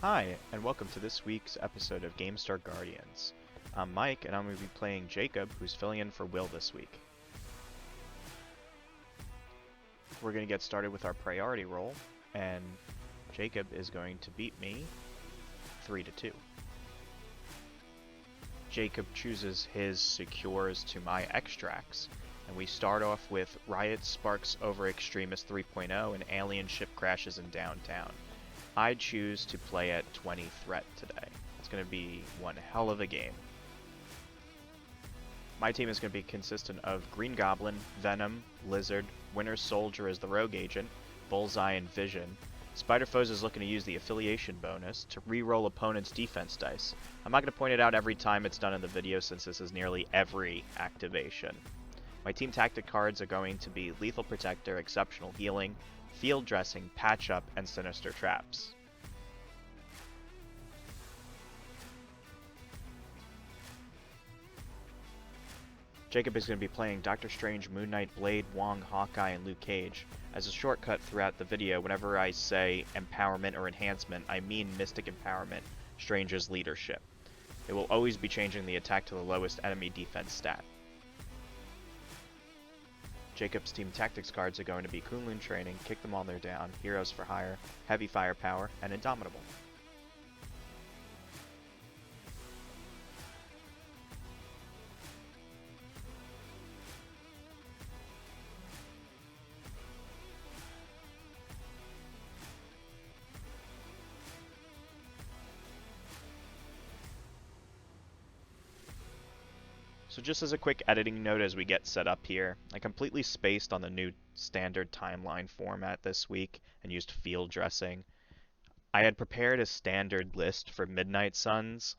Hi, and welcome to this week's episode of Gamestore Guardians. I'm Mike, and I'm going to be playing Jacob, who's filling in for Will this week. We're going to get started with our priority roll, and Jacob is going to beat me 3-2. Jacob chooses his secures to my extracts, and we start off with Riot Sparks over Extremis 3.0 and Alien Ship Crashes in Downtown. I choose to play at 20 threat today. It's going to be one hell of a game. My team is going to be consistent of Green Goblin, Venom, Lizard, Winter Soldier as the Rogue Agent, Bullseye, and Vision. Spider-Foes is looking to use the affiliation bonus to re-roll opponents' defense dice. I'm not going to point it out every time it's done in the video since this is nearly every activation. My team tactic cards are going to be Lethal Protector, Exceptional Healing, Field Dressing, Patch Up, and Sinister Traps. Jacob is going to be playing Doctor Strange, Moon Knight, Blade, Wong, Hawkeye, and Luke Cage. As a shortcut throughout the video, whenever I say Empowerment or Enhancement, I mean Mystic Empowerment, Strange's Leadership. It will always be changing the attack to the lowest enemy defense stat. Jacob's team tactics cards are going to be Kunlun Training, Kick Them All They're Down, Heroes for Hire, Heavy Firepower, and Indomitable. So just as a quick editing note as we get set up here, I completely spaced on the new standard timeline format this week and used field dressing. I had prepared a standard list for Midnight Suns,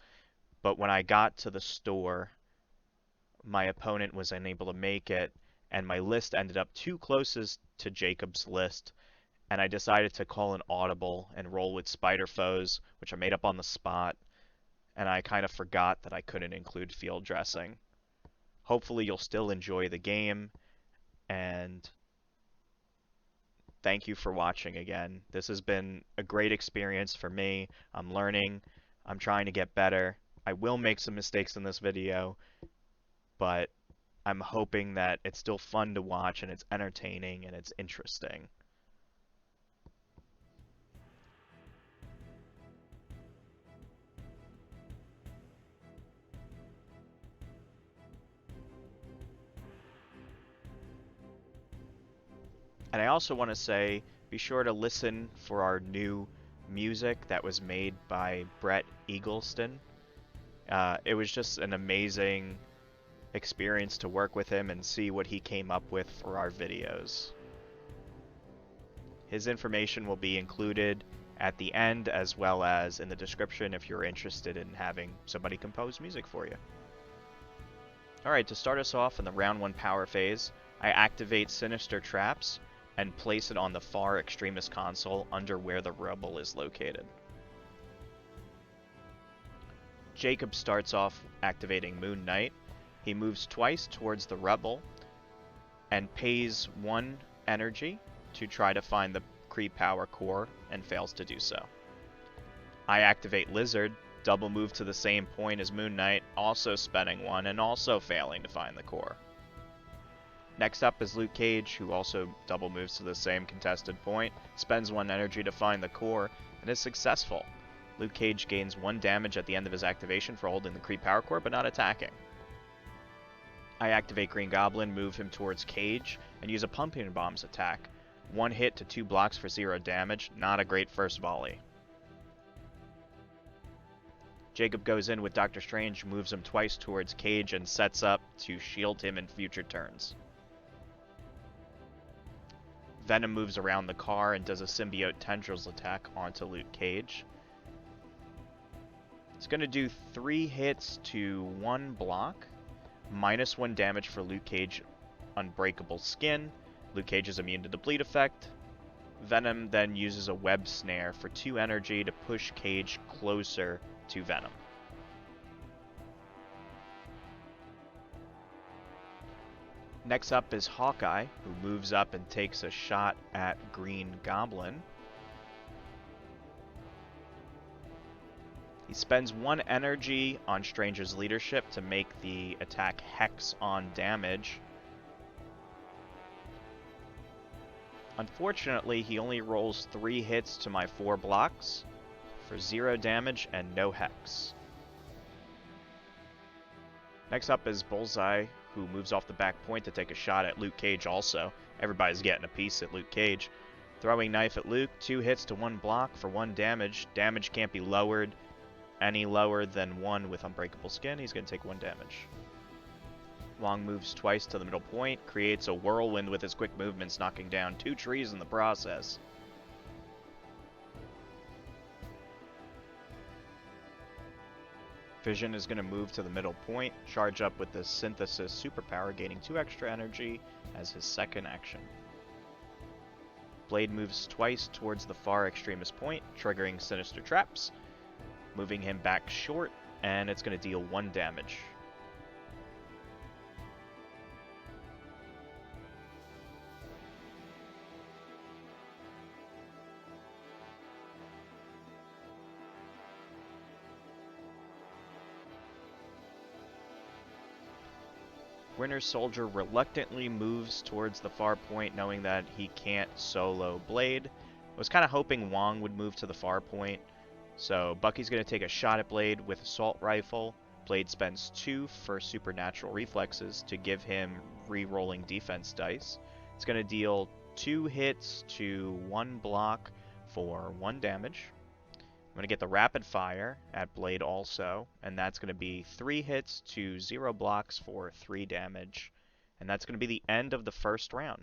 but when I got to the store, my opponent was unable to make it, and my list ended up too close to Jacob's list, and I decided to call an audible and roll with Spider-Foes, which I made up on the spot, and I kind of forgot that I couldn't include field dressing. Hopefully you'll still enjoy the game, and thank you for watching again. This has been a great experience for me. I'm learning. I'm trying to get better. I will make some mistakes in this video, but I'm hoping that it's still fun to watch and it's entertaining and it's interesting. And I also want to say, be sure to listen for our new music that was made by Brett Eagleston. It was just an amazing experience to work with him and see what he came up with for our videos. His information will be included at the end as well as in the description if you're interested in having somebody compose music for you. Alright, to start us off in the round 1 power phase, I activate Sinister Traps and place it on the far Extremis console under where the Rebel is located. Jacob starts off activating Moon Knight. He moves twice towards the Rebel and pays 1 energy to try to find the Kree Power Core and fails to do so. I activate Lizard, double move to the same point as Moon Knight, also spending 1 and also failing to find the core. Next up is Luke Cage, who also double moves to the same contested point, spends 1 energy to find the core, and is successful. Luke Cage gains 1 damage at the end of his activation for holding the Kree Power Core, but not attacking. I activate Green Goblin, move him towards Cage, and use a Pumping Bombs attack. 1 hit to 2 blocks for 0 damage, not a great first volley. Jacob goes in with Doctor Strange, moves him twice towards Cage, and sets up to shield him in future turns. Venom moves around the car and does a Symbiote Tendrils attack onto Luke Cage. It's going to do 3 hits to 1 block, minus 1 damage for Luke Cage Unbreakable Skin. Luke Cage is immune to the bleed effect. Venom then uses a web snare for 2 energy to push Cage closer to Venom. Next up is Hawkeye, who moves up and takes a shot at Green Goblin. He spends 1 energy on Stranger's leadership to make the attack Hex on damage. Unfortunately, he only rolls 3 hits to my 4 blocks for 0 damage and no Hex. Next up is Bullseye, who moves off the back point to take a shot at Luke Cage also. Everybody's getting a piece at Luke Cage. Throwing knife at Luke, 2 hits to 1 block for 1 damage. Damage can't be lowered any lower than 1 with Unbreakable Skin. He's going to take 1 damage. Wong moves twice to the middle point, creates a whirlwind with his quick movements, knocking down 2 trees in the process. Vision is going to move to the middle point, charge up with the Synthesis superpower, gaining 2 extra energy as his second action. Blade moves twice towards the far Extremis point, triggering Sinister Traps, moving him back short, and it's going to deal 1 damage. Winter Soldier reluctantly moves towards the far point, knowing that he can't solo Blade. I was kind of hoping Wong would move to the far point. So Bucky's going to take a shot at Blade with Assault Rifle. Blade spends 2 for Supernatural Reflexes to give him re-rolling defense dice. It's going to deal 2 hits to 1 block for 1 damage. I'm going to get the Rapid Fire at Blade also, and that's going to be 3 hits to 0 blocks for 3 damage. And that's going to be the end of the first round.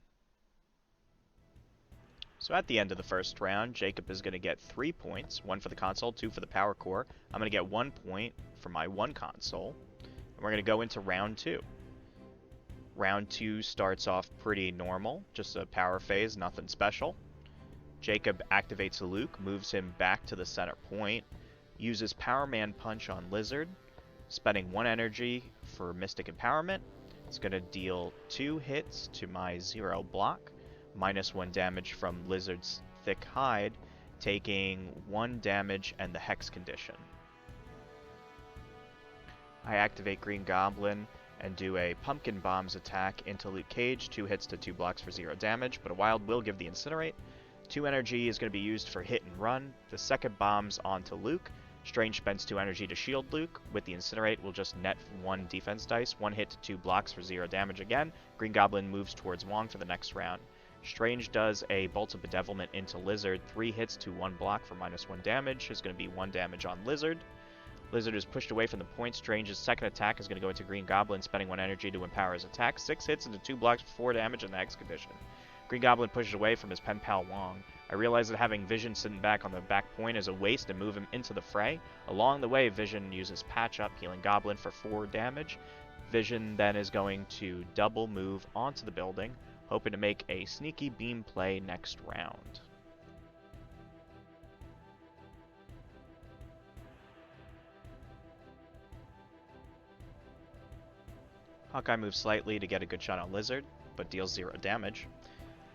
So at the end of the first round, Jacob is going to get 3 points, 1 for the console, 2 for the power core. I'm going to get 1 point for my 1 console, and we're going to go into round 2. Round 2 starts off pretty normal, just a power phase, nothing special. Jacob activates Luke, moves him back to the center point, uses Power Man Punch on Lizard, spending 1 energy for Mystic Empowerment. It's going to deal 2 hits to my 0 block, minus 1 damage from Lizard's Thick Hide, taking 1 damage and the Hex condition. I activate Green Goblin and do a Pumpkin Bombs attack into Luke Cage, 2 hits to 2 blocks for 0 damage, but a Wild will give the Incinerate. 2 energy is going to be used for hit and run. The second bombs onto Luke. Strange spends 2 energy to shield Luke. With the Incinerate, we'll just net 1 defense dice. 1 hit to 2 blocks for 0 damage again. Green Goblin moves towards Wong for the next round. Strange does a Bolt of Bedevilment into Lizard. 3 hits to 1 block for minus 1 damage. There's going to be 1 damage on Lizard. Lizard is pushed away from the point. Strange's second attack is going to go into Green Goblin, spending 1 energy to empower his attack. 6 hits into 2 blocks for 4 damage in the Hex condition. Green Goblin pushes away from his pen pal Wong. I realize that having Vision sitting back on the back point is a waste and move him into the fray. Along the way, Vision uses Patch Up, healing Goblin for 4 damage. Vision then is going to double move onto the building, hoping to make a sneaky beam play next round. Hawkeye moves slightly to get a good shot on Lizard, but deals 0 damage.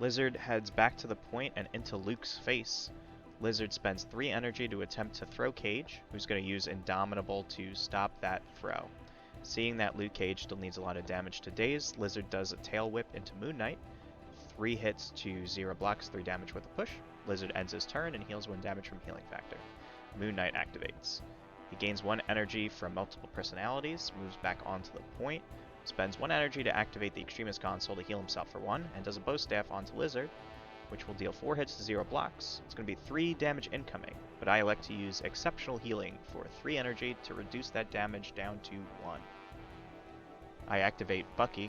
Lizard heads back to the point and into Luke's face. Lizard spends 3 energy to attempt to throw Cage, who's going to use Indomitable to stop that throw. Seeing that Luke Cage still needs a lot of damage to daze, Lizard does a Tail Whip into Moon Knight. 3 hits to 0 blocks, 3 damage with a push. Lizard ends his turn and heals 1 damage from Healing Factor. Moon Knight activates. He gains 1 energy from multiple personalities, moves back onto the point, spends 1 energy to activate the Extremis console to heal himself for 1, and does a Bow Staff onto Lizard, which will deal 4 hits to 0 blocks. It's going to be 3 damage incoming, but I elect to use Exceptional Healing for 3 energy to reduce that damage down to 1. I activate Bucky,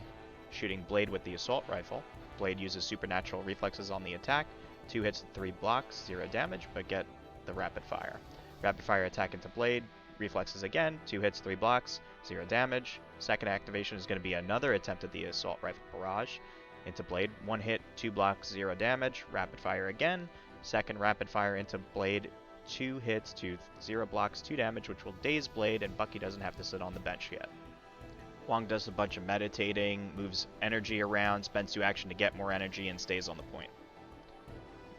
shooting Blade with the Assault Rifle. Blade uses Supernatural Reflexes on the attack, 2 hits to 3 blocks, 0 damage, but get the Rapid Fire. Rapid Fire attack into Blade, Reflexes again, 2 hits, 3 blocks, 0 damage. Second activation is going to be another attempt at the Assault Rifle Barrage into Blade. 1 hit, 2 blocks, 0 damage. Rapid Fire again. Second Rapid Fire into Blade. 2 hits to 0 blocks, 2 damage, which will daze Blade, and Bucky doesn't have to sit on the bench yet. Wong does a bunch of meditating, moves energy around, spends 2 action to get more energy, and stays on the point.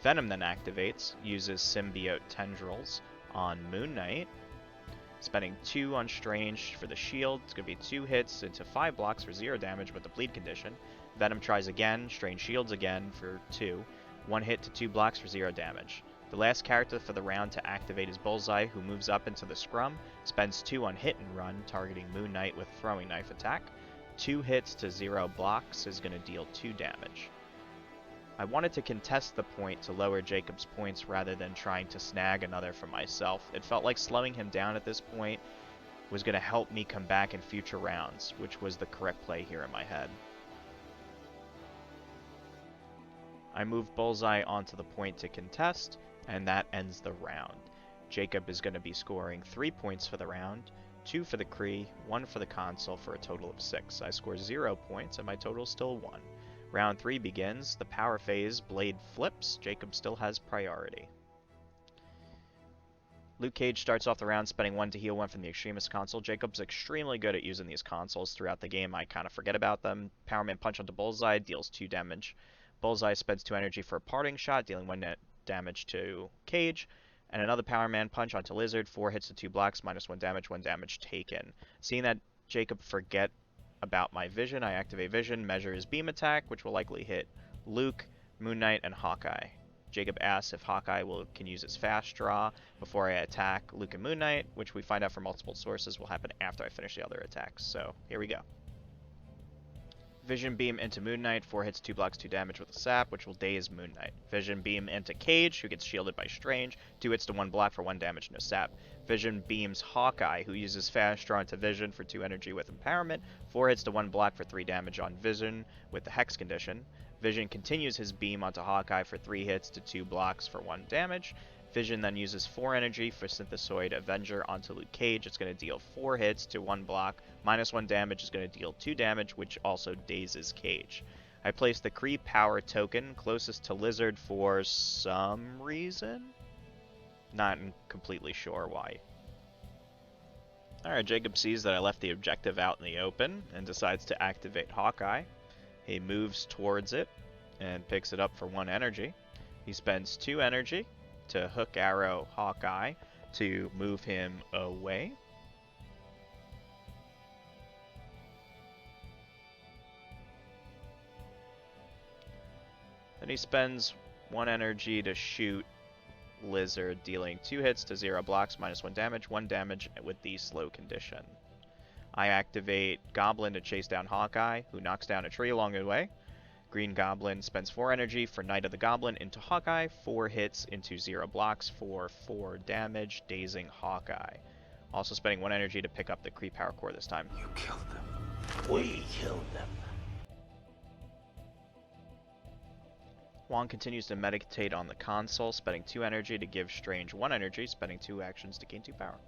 Venom then activates, uses Symbiote Tendrils on Moon Knight. Spending 2 on Strange for the shield. It's going to be 2 hits into 5 blocks for 0 damage with the bleed condition. Venom tries again. Strange shields again for 2. 1 hit to 2 blocks for 0 damage. The last character for the round to activate is Bullseye, who moves up into the scrum. Spends 2 on Hit and Run, targeting Moon Knight with Throwing Knife attack. 2 hits to 0 blocks is going to deal 2 damage. I wanted to contest the point to lower Jacob's points rather than trying to snag another for myself. It felt like slowing him down at this point was going to help me come back in future rounds, which was the correct play here in my head. I move Bullseye onto the point to contest, and that ends the round. Jacob is going to be scoring 3 points for the round, 2 for the Kree, 1 for the console for a total of 6. I score 0 points and my total is still 1. Round 3 begins. The power phase, Blade flips. Jacob still has priority. Luke Cage starts off the round spending 1 to heal 1 from the Extremis console. Jacob's extremely good at using these consoles throughout the game. I kind of forget about them. Powerman punch onto Bullseye, deals 2 damage. Bullseye spends 2 energy for a parting shot, dealing 1 net damage to Cage. And another Powerman punch onto Lizard, 4 hits to 2 blocks, -1 damage, 1 damage taken. Seeing that Jacob forget about my vision, I activate vision, measure his beam attack, which will likely hit Luke, Moon Knight, and Hawkeye. Jacob asks if Hawkeye can use his fast draw before I attack Luke and Moon Knight, which we find out from multiple sources will happen after I finish the other attacks. So here we go. Vision Beam into Moon Knight, 4 hits, 2 blocks, 2 damage with a sap, which will daze Moon Knight. Vision Beam into Cage, who gets shielded by Strange, 2 hits to 1 block for 1 damage, no sap. Vision Beams Hawkeye, who uses Fast Draw into Vision for 2 energy with Empowerment, 4 hits to 1 block for 3 damage on Vision with the Hex condition. Vision continues his beam onto Hawkeye for 3 hits to 2 blocks for 1 damage. Vision then uses 4 energy for Synthesoid Avenger onto Luke Cage. It's going to deal 4 hits to 1 block. -1 damage is going to deal 2 damage, which also dazes Cage. I place the Kree Power token closest to Lizard for some reason. Not completely sure why. Alright, Jacob sees that I left the objective out in the open and decides to activate Hawkeye. He moves towards it and picks it up for 1 energy. He spends 2 energy to hook arrow Hawkeye to move him away. Then he spends 1 energy to shoot Lizard, dealing 2 hits to 0 blocks, -1 damage, 1 damage with the slow condition. I activate Goblin to chase down Hawkeye, who knocks down a tree along the way. Green Goblin spends 4 energy for Knight of the Goblin into Hawkeye, 4 hits into 0 blocks for 4 damage, dazing Hawkeye. Also spending 1 energy to pick up the Kree Power Core this time. You killed them. We killed them. Wong continues to meditate on the console, spending 2 energy to give Strange 1 energy, spending 2 actions to gain 2 power.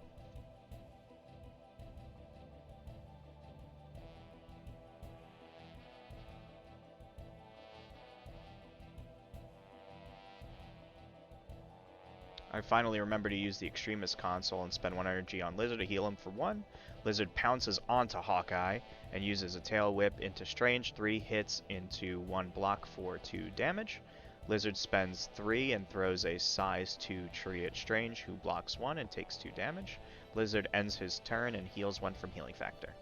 I finally remember to use the Extremis console and spend 1 energy on Lizard to heal him for 1. Lizard pounces onto Hawkeye and uses a tail whip into Strange, 3 hits into 1 block for 2 damage. Lizard spends 3 and throws a size 2 tree at Strange, who blocks 1 and takes 2 damage. Lizard ends his turn and heals 1 from Healing Factor.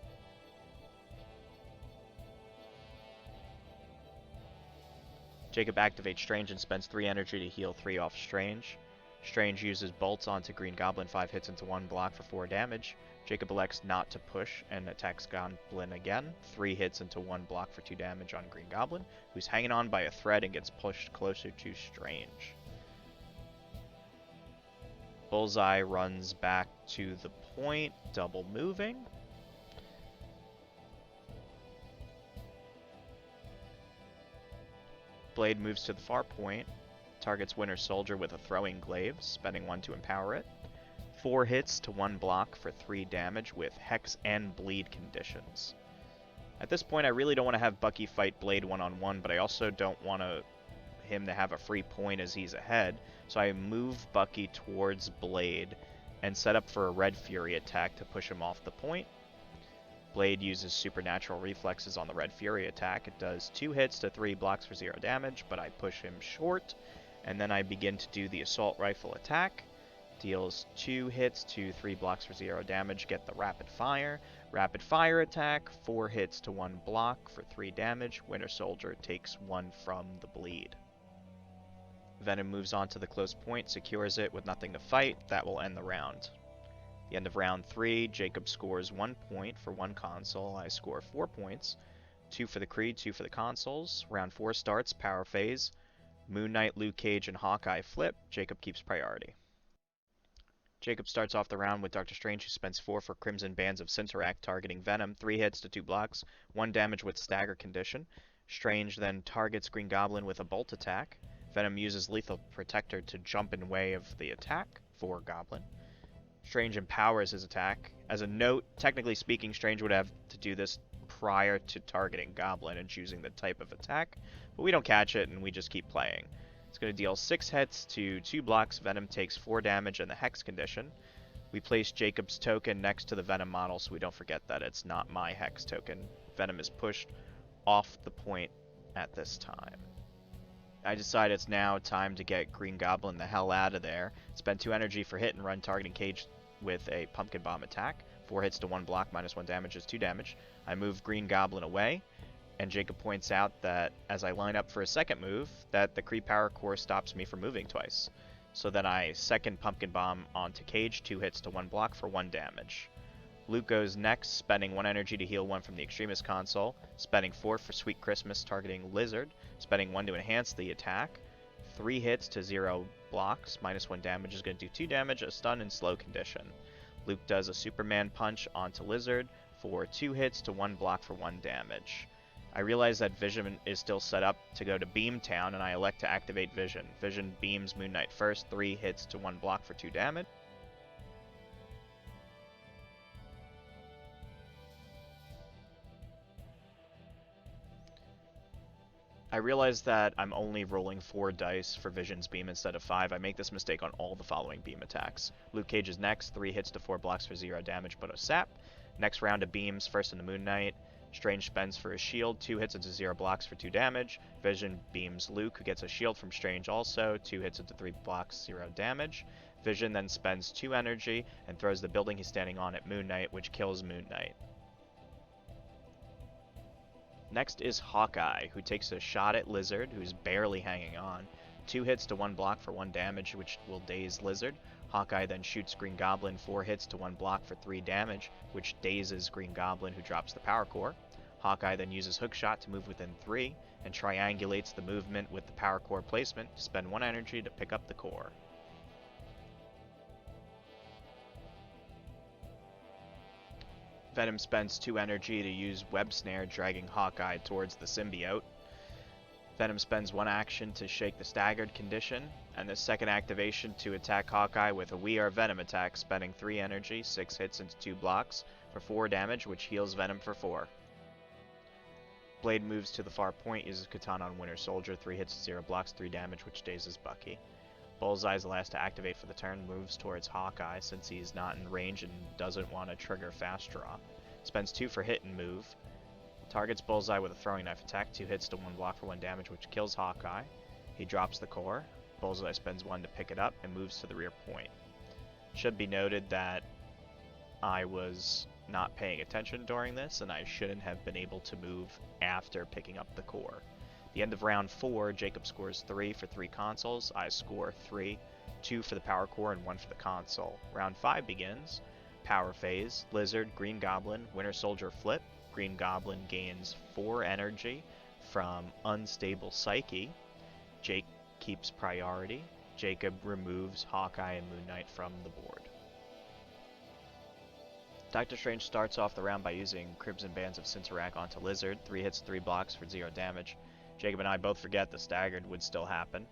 Jacob activates Strange and spends 3 energy to heal 3 off Strange. Strange uses bolts onto Green Goblin, 5 hits into 1 block for 4 damage. Jacob elects not to push and attacks Goblin again, 3 hits into 1 block for 2 damage on Green Goblin, who's hanging on by a thread and gets pushed closer to Strange. Bullseye runs back to the point, double moving. Blade moves to the far point. Targets Winter Soldier with a throwing glaive, spending 1 to empower it. 4 hits to 1 block for 3 damage with Hex and Bleed conditions. At this point, I really don't want to have Bucky fight Blade one-on-one, but I also don't want him to have a free point as he's ahead, so I move Bucky towards Blade and set up for a Red Fury attack to push him off the point. Blade uses supernatural reflexes on the Red Fury attack. It does 2 hits to 3 blocks for 0 damage, but I push him short. And then I begin to do the assault rifle attack, deals 2 hits to 3 blocks for 0 damage, get the rapid fire. Rapid fire attack, 4 hits to 1 block for 3 damage. Winter Soldier takes 1 from the bleed. Venom moves on to the close point, secures it with nothing to fight. That will end the round. The end of round 3, Jacob scores 1 point for 1 console. I score 4 points. 2 for the Creed, 2 for the consoles. Round 4 starts, power phase. Moon Knight, Luke Cage, and Hawkeye flip. Jacob keeps priority. Jacob starts off the round with Doctor Strange, who spends 4 for Crimson Bands of Synteract, targeting Venom, 3 hits to 2 blocks, 1 damage with stagger condition. Strange then targets Green Goblin with a bolt attack. Venom uses Lethal Protector to jump in way of the attack for Goblin. Strange empowers his attack. As a note, technically speaking, Strange would have to do this prior to targeting Goblin and choosing the type of attack, but we don't catch it and we just keep playing. It's going to deal 6 hits to 2 blocks. Venom takes 4 damage in the Hex condition. We place Jacob's token next to the Venom model so we don't forget that it's not my Hex token. Venom is pushed off the point at this time. I decide it's now time to get Green Goblin the hell out of there. Spend 2 energy for hit and run, targeting Cage with a Pumpkin Bomb attack. 4 hits to 1 block, minus 1 damage is 2 damage. I move Green Goblin away, and Jacob points out that as I line up for a second move, that the Kree Power Core stops me from moving twice. So then I second Pumpkin Bomb onto Cage, 2 hits to 1 block for 1 damage. Luke goes next, spending 1 energy to heal 1 from the Extremis console, spending 4 for Sweet Christmas, targeting Lizard, spending 1 to enhance the attack, 3 hits to 0 blocks, minus 1 damage is going to do 2 damage, a stun and slow condition. Luke does a Superman punch onto Lizard for 2 hits to 1 block for 1 damage. I realize that Vision is still set up to go to Beamtown, and I elect to activate Vision. Vision beams Moon Knight first, 3 hits to 1 block for 2 damage. I realize that I'm only rolling 4 dice for Vision's beam instead of 5. I make this mistake on all the following beam attacks. Luke Cage is next, 3 hits to 4 blocks for 0 damage but a sap. Next round of beams, first into Moon Knight. Strange spends for his shield, 2 hits into 0 blocks for 2 damage. Vision beams Luke, who gets a shield from Strange also, 2 hits into 3 blocks, 0 damage. Vision then spends 2 energy and throws the building he's standing on at Moon Knight, which kills Moon Knight. Next is Hawkeye, who takes a shot at Lizard, who's barely hanging on. 2 hits to 1 block for 1 damage, which will daze Lizard. Hawkeye then shoots Green Goblin 4 hits to 1 block for 3 damage, which dazes Green Goblin, who drops the power core. Hawkeye then uses Hookshot to move within 3, and triangulates the movement with the power core placement to spend 1 energy to pick up the core. Venom spends 2 energy to use Web Snare, dragging Hawkeye towards the symbiote. Venom spends 1 action to shake the staggered condition, and the second activation to attack Hawkeye with a We Are Venom attack, spending 3 energy, 6 hits into 2 blocks for 4 damage, which heals Venom for 4. Blade moves to the far point, uses Katana on Winter Soldier, 3 hits to 0 blocks, 3 damage, which dazes Bucky. Bullseye's the last to activate for the turn, moves towards Hawkeye since he's not in range and doesn't want to trigger fast draw. Spends 2 for hit and move. Targets Bullseye with a throwing knife attack, 2 hits to 1 block for 1 damage, which kills Hawkeye. He drops the core. Bullseye spends 1 to pick it up and moves to the rear point. Should be noted that I was not paying attention during this, and I shouldn't have been able to move after picking up the core. The end of round 4, Jacob scores 3 for 3 consoles. I score 3, 2 for the power core and 1 for the console. Round 5 begins. Power phase. Lizard, Green Goblin, Winter Soldier flip. Green Goblin gains 4 energy from Unstable Psyche. Jake keeps priority. Jacob removes Hawkeye and Moon Knight from the board. Doctor Strange starts off the round by using Crimson Bands of Synteract onto Lizard. 3 hits, 3 blocks for 0 damage. Jacob and I both forget the staggered would still happen.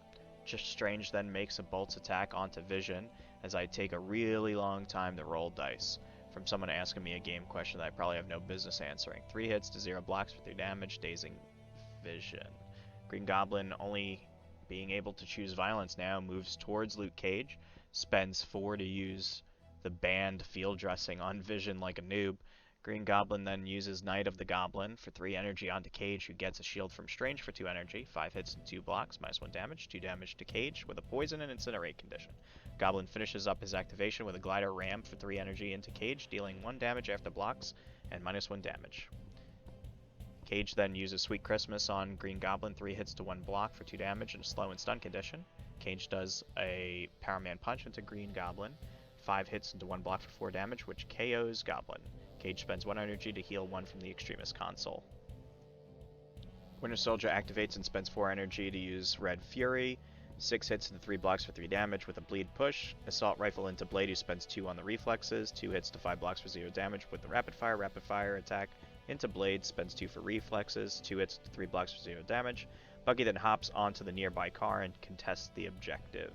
Strange then makes a bolts attack onto Vision, as I take a really long time to roll dice, from someone asking me a game question that I probably have no business answering. 3 hits to 0 blocks for 3 damage, dazing Vision. Green Goblin, only being able to choose violence now, moves towards Luke Cage, spends 4 to use the banned field dressing on Vision like a noob. Green Goblin then uses Knight of the Goblin for 3 energy onto Cage, who gets a shield from Strange for 2 energy, 5 hits and 2 blocks, minus 1 damage, 2 damage to Cage with a poison and incinerate condition. Goblin finishes up his activation with a glider ram for 3 energy into Cage, dealing 1 damage after blocks and -1 damage. Cage then uses Sweet Christmas on Green Goblin, 3 hits to 1 block for 2 damage in a slow and stun condition. Cage does a Power Man Punch into Green Goblin, 5 hits into 1 block for 4 damage, which KOs Goblin. Cage spends 1 energy to heal 1 from the Extremis console. Winter Soldier activates and spends 4 energy to use Red Fury, 6 hits into 3 blocks for 3 damage with a bleed push. Assault Rifle into Blade, who spends 2 on the reflexes, 2 hits to 5 blocks for 0 damage with the rapid fire attack into Blade, spends 2 for reflexes, 2 hits to 3 blocks for 0 damage. Buggy then hops onto the nearby car and contests the objective.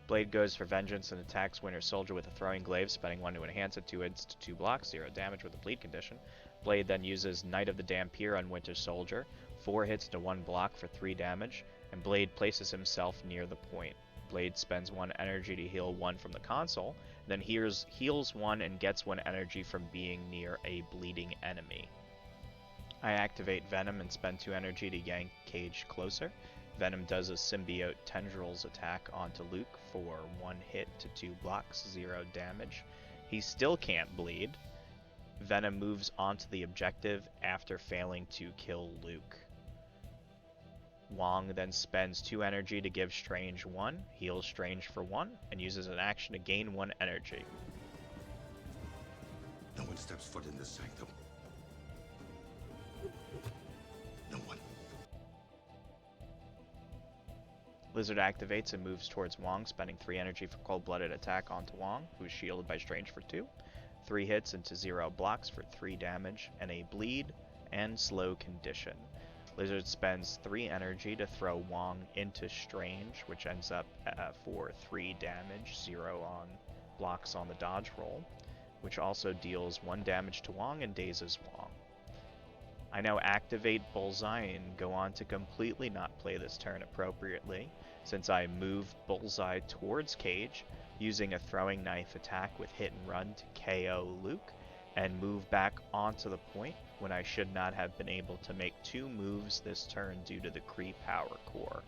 Blade goes for Vengeance and attacks Winter Soldier with a Throwing Glaive, spending 1 to enhance it, 2 hits to 2 blocks, 0 damage with a bleed condition. Blade then uses Knight of the Dampier on Winter Soldier, 4 hits to 1 block for 3 damage, and Blade places himself near the point. Blade spends 1 energy to heal 1 from the console, then heals 1 and gets 1 energy from being near a bleeding enemy. I activate Venom and spend 2 energy to yank Cage closer. Venom does a Symbiote Tendrils attack onto Luke for 1 hit to 2 blocks, 0 damage. He still can't bleed. Venom moves onto the objective after failing to kill Luke. Wong then spends 2 energy to give Strange 1, heals Strange for 1, and uses an action to gain 1 energy. No one steps foot in this sanctum. No one. Lizard activates and moves towards Wong, spending 3 energy for Cold-Blooded attack onto Wong, who is shielded by Strange for 2. 3 hits into 0 blocks for 3 damage, and a bleed and slow condition. Lizard spends 3 energy to throw Wong into Strange, which ends up for 3 damage, 0 on blocks on the dodge roll, which also deals 1 damage to Wong and dazes Wong. I now activate Bullseye and go on to completely not play this turn appropriately, since I move Bullseye towards Cage, using a throwing knife attack with hit and run to KO Luke, and move back onto the point when I should not have been able to make 2 moves this turn due to the Kree power core.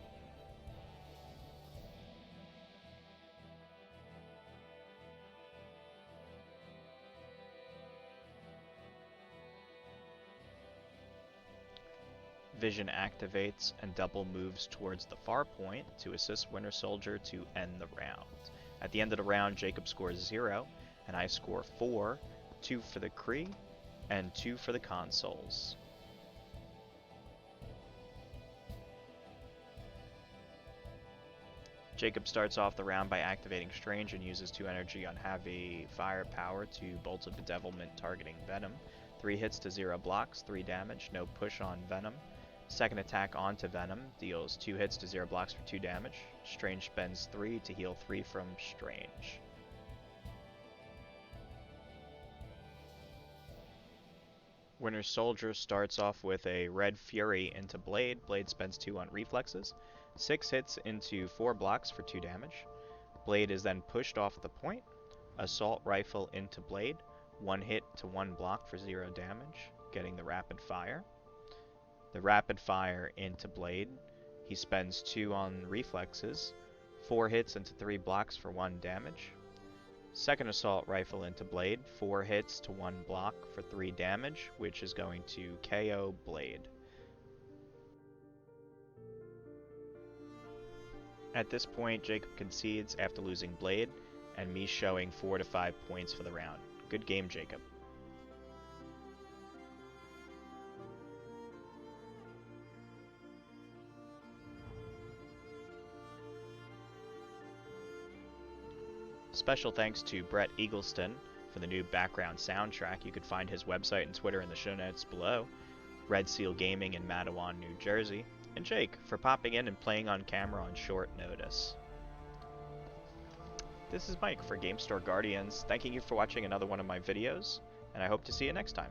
Vision activates and double moves towards the far point to assist Winter Soldier to end the round. At the end of the round, Jacob scores 0, and I score 4, 2 for the Kree, and 2 for the consoles. Jacob starts off the round by activating Strange and uses 2 energy on Heavy Firepower to Bolt of Bedevilment targeting Venom. 3 hits to 0 blocks, 3 damage, no push on Venom. Second attack onto Venom deals 2 hits to 0 blocks for 2 damage. Strange spends 3 to heal 3 from Strange. Winter Soldier starts off with a Red Fury into Blade. Blade spends 2 on reflexes. 6 hits into 4 blocks for 2 damage. Blade is then pushed off the point. Assault Rifle into Blade. 1 hit to 1 block for 0 damage, getting the Rapid Fire. The Rapid Fire into Blade. He spends 2 on reflexes. 4 hits into 3 blocks for 1 damage. Second Assault Rifle into Blade, 4 hits to 1 block for 3 damage, which is going to KO Blade. At this point, Jacob concedes after losing Blade, and me showing 4 to 5 points for the round. Good game, Jacob. Special thanks to Brett Eagleston for the new background soundtrack. You could find his website and Twitter in the show notes below. Red Seal Gaming in Matawan, New Jersey. And Jake for popping in and playing on camera on short notice. This is Mike for Gamestore Guardians, thanking you for watching another one of my videos, and I hope to see you next time.